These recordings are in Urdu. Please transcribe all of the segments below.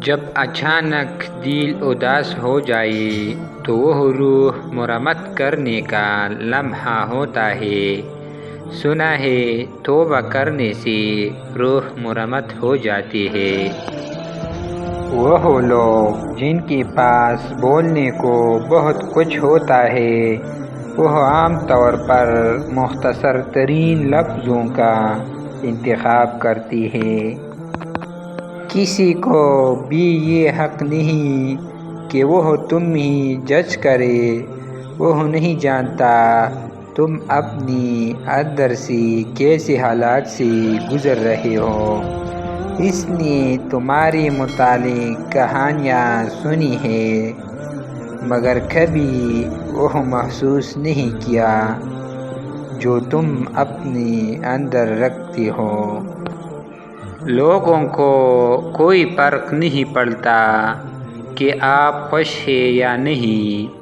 جب اچانک دل اداس ہو جائے تو وہ روح مرمت کرنے کا لمحہ ہوتا ہے۔ سنا ہے توبہ کرنے سے روح مرمت ہو جاتی ہے۔ وہ لوگ جن کے پاس بولنے کو بہت کچھ ہوتا ہے وہ عام طور پر مختصر ترین لفظوں کا انتخاب کرتی ہے۔ کسی کو بھی یہ حق نہیں کہ وہ تمہیں جج کرے۔ وہ نہیں جانتا تم اپنی اندر سے کیسے حالات سے گزر رہے ہو۔ اس نے تمہارے متعلق کہانیاں سنی ہیں مگر کبھی وہ محسوس نہیں کیا جو تم اپنے اندر رکھتے ہو۔ لوگوں کو کوئی فرق نہیں پڑتا کہ آپ خوش ہیں یا نہیں،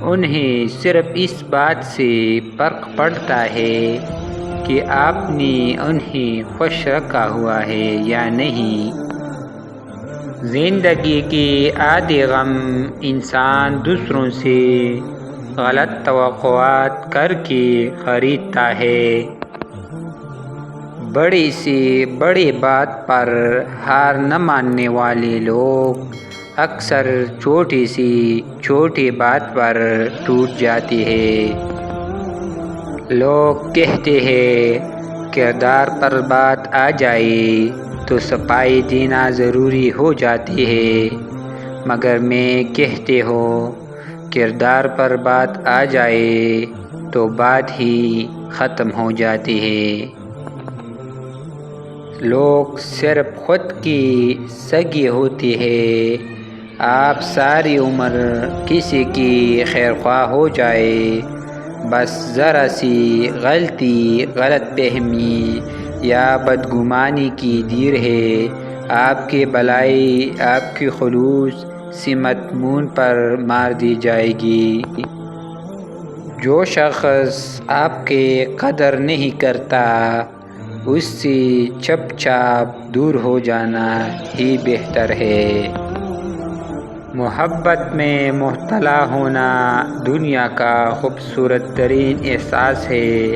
انہیں صرف اس بات سے فرق پڑتا ہے کہ آپ نے انہیں خوش رکھا ہوا ہے یا نہیں۔ زندگی کے آدھے غم انسان دوسروں سے غلط توقعات کر کے خریدتا ہے۔ بڑی سے بڑی بات پر ہار نہ ماننے والے لوگ اکثر چھوٹی سی چھوٹی بات پر ٹوٹ جاتے ہیں۔ لوگ کہتے ہیں کردار پر بات آ جائے تو صفائی دینا ضروری ہو جاتی ہے، مگر میں کہتے ہوں کردار پر بات آ جائے تو بات ہی ختم ہو جاتی ہے۔ لوگ صرف خود کی سگے ہوتے ہیں۔ آپ ساری عمر کسی کی خیرخواہ ہو جائے، بس ذرا سی غلطی، غلط فہمی یا بدگمانی کی دیر ہے، آپ کی بھلائی، آپ کے خلوص سے مضمون پر مار دی جائے گی۔ جو شخص آپ کی قدر نہیں کرتا اس سے چپ چاپ دور ہو جانا ہی بہتر ہے۔ محبت میں مبتلا ہونا دنیا کا خوبصورت ترین احساس ہے،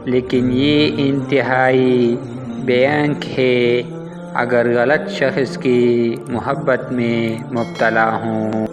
لیکن یہ انتہائی بھیانک ہے اگر غلط شخص کی محبت میں مبتلا ہوں۔